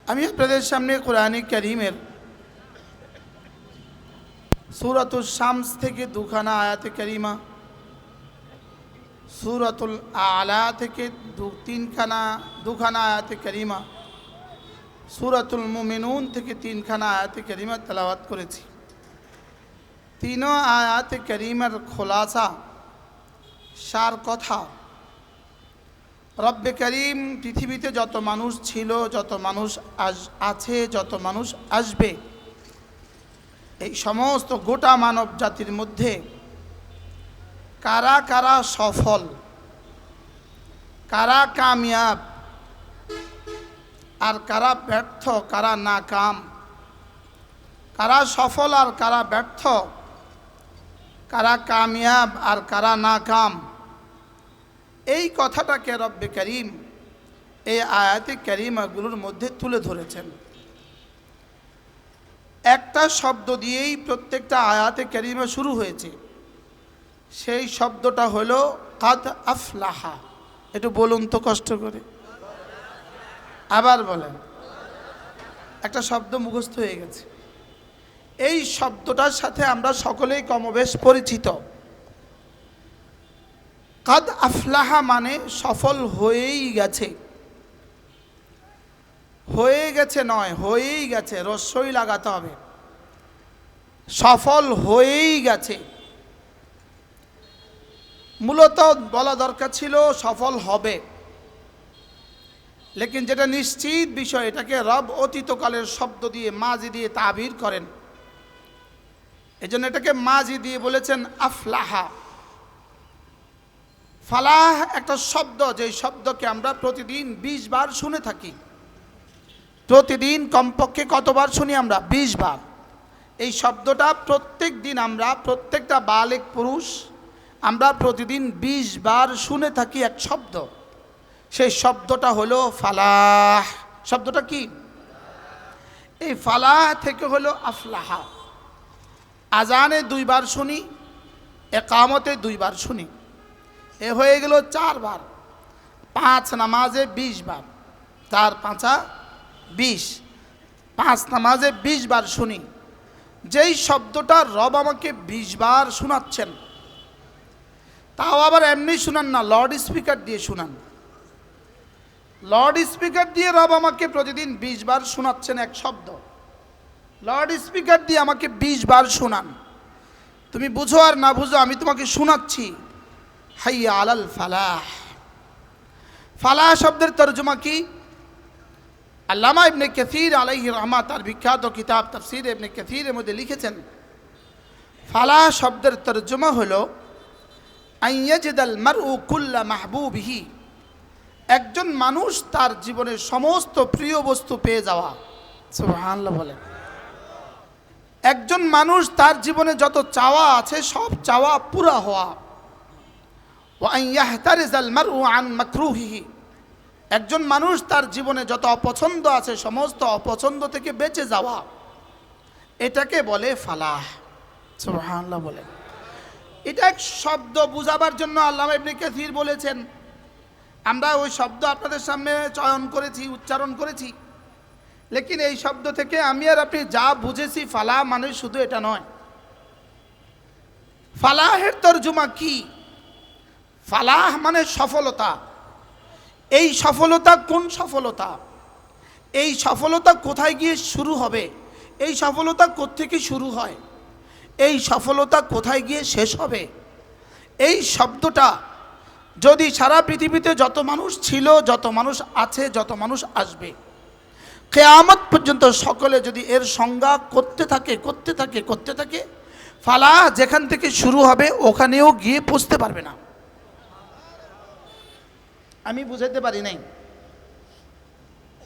আমি আপনাদের সামনে কোরআনে কারীমের সূরাতুল শামস থেকে দুখানা আয়াতে কারিমা, সূরাতুল আলা থেকে দুখানা আয়াতে কারিমা, সূরাতুল মুমিনুন থেকে তিনখানা আয়াতে কারিমা তেলাওয়াত করেছি। তিনও আয়াতে কারিমার খোলাসা, সার কথা, রব্বে করিম পৃথিবীতে যত মানুষ ছিল, যত মানুষ আছে, যত মানুষ আসবে, এই সমস্ত গোটা মানব জাতির মধ্যে কারা কারা সফল, কারা কামিয়াব, আর কারা ব্যর্থ, কারা নাকাম, কারা সফল আর কারা ব্যর্থ, কারা কামিয়াব আর কারা নাকাম, এই কথাটাকে রব্বে করিম এই আয়াতে কারিমাগুলোর মধ্যে তুলে ধরেছেন। একটা শব্দ দিয়েই প্রত্যেকটা আয়াতে কারিমা শুরু হয়েছে, সেই শব্দটা হলো কাদ আফলাহা। একটু বলুন তো কষ্ট করে, আবার বলেন। একটা শব্দ মুখস্থ হয়ে গেছে, এই শব্দটার সাথে আমরা সকলেই কমবেশ পরিচিত। কাদ আফলাহা মানে সফল হয়েই গেছে, হয়ে গেছে নয়, হয়েই গেছে, রস্যই লাগাতে হবে। সফল হয়েই গেছে। মূলত বলা দরকার ছিল সফল হবে, লেকিন যেটা নিশ্চিত বিষয়, এটাকে রব অতীতকালের শব্দ দিয়ে মাজি দিয়ে তাবির করেন, এজন্য এটাকে মাজি দিয়ে বলেছেন আফলাহা। ফালাহ একটা শব্দ, যে শব্দকে আমরা প্রতিদিন 20 বার শুনে থাকি। প্রতিদিন কমপক্ষে কতবার শুনি আমরা? 20 বার। এই শব্দটা প্রত্যেক দিন আমরা, প্রত্যেকটা বালেক পুরুষ আমরা প্রতিদিন 20 বার শুনে থাকি এক শব্দ। সেই শব্দটা হলো ফালাহ। শব্দটা কি? এই ফালাহ থেকে হলো আফলাহা। আজানে 2 বার শুনি, একামতে 2 বার শুনি, এ হয়ে গেল 4 বার। 5 নামাজে 20 বার, 4 5 20, 5 নামাজে 20 বার শুনি। যেই শব্দটা রব আমাকে 20 বার শোনাচ্ছেন, তাও আবার এমনি শুনান না, লাউড স্পিকার দিয়ে শুনান। লাউড স্পিকার দিয়ে রব আমাকে প্রতিদিন 20 বার শোনাচ্ছেন এক শব্দ। লাউড স্পিকার দিয়ে আমাকে 20 বার শোনান। তুমি বুঝো আর না বুঝো, আমি তোমাকে শোনাচ্ছি হাইয়া আলাল ফালাহ। ফালাহ শব্দের তর্জমা কি? আল্লামা ইবনে কাসির আলাইহি রাহমাত তার বিখ্যাত কিতাব তাফসীর ইবনে কাসিরের মধ্যে লিখেছেন, ফালাহ শব্দের তর্জমা হলো আইয়াজিদাল মারউ কুল্লা মাহবুবিহি। একজন মানুষ তার জীবনের সমস্ত প্রিয় বস্তু পেয়ে যাওয়া। সুবহানাল্লাহ বলেন। একজন মানুষ তার জীবনে যত চাওয়া আছে সব চাওয়া পুরা হওয়া। ওয়া আইয়াহতারিজাল মারউ আন মাকরুহিহি। একজন মানুষ তার জীবনে যত অপছন্দ আছে সমস্ত অপছন্দ থেকে বেঁচে যাওয়া, এটাকে বলে ফালাহ। সুবহানাল্লাহ বলেন। এটা এক শব্দ, বুঝাবার জন্য আল্লামা ইবনে কাসির বলেছেন। আমরা ওই শব্দ আপনাদের সামনে চয়ন করেছি, উচ্চারণ করেছি, লেকিন এই শব্দ থেকে আমি আর আপনি যা বুঝেছি ফালাহ মানে শুধু এটা নয়। ফালাহের তর্জমা কি? ফালাহ মানে সফলতা। এই সফলতা কোন সফলতা? এই সফলতা কোথায় গিয়ে শুরু হবে? এই সফলতা কোত্থেকে শুরু হয়? এই সফলতা কোথায় গিয়ে শেষ হবে? এই শব্দটা যদি সারা পৃথিবীতে যত মানুষ ছিল, যত মানুষ আছে, যত মানুষ আসবে, কিয়ামত পর্যন্ত সকলে যদি এর সংজ্ঞা করতে থাকে, ফালাহ যেখান থেকে শুরু হবে ওখানেও গিয়ে পৌঁছতে পারবে না। আমি বুঝাতে পারি নাই।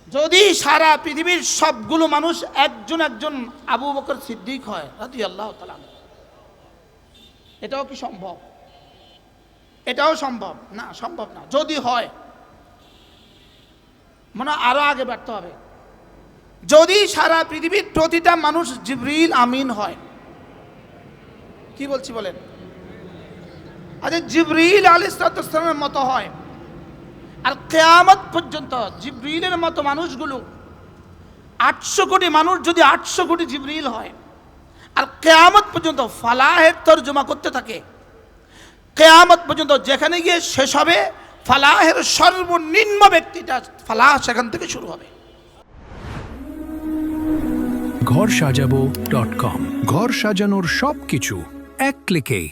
যদি সারা পৃথিবীর সবগুলো মানুষ একজন আবু বকর সিদ্দিক হয় রাদিয়াল্লাহু তাআলা, এটাও কি সম্ভব? এটাও সম্ভব না, সম্ভব না। যদি হয় মানে আরো আগে বাড়তে হবে। যদি সারা পৃথিবীর প্রতিটা মানুষ জিবরিল আমিন হয়, কি বলছি বলেন? আচ্ছা, জিবরিল আলাইহিস সালামের মতো হয়, আর কিয়ামত পর্যন্ত জিবরিলের মতো মানুষগুলো 800 কোটি মানুষ যদি 800 কোটি জিবরিল হয়, আর কিয়ামত পর্যন্ত ফালাহের তরজমা করতে থাকে, কিয়ামত পর্যন্ত যেখানে গিয়ে শেষ হবে ফালাহের সর্বনিম্ন ব্যক্তিটা ফালাহ সেখান থেকে শুরু হবে। ঘরসাজাবো.com, ঘর সাজানোর সবকিছু এক ক্লিকে।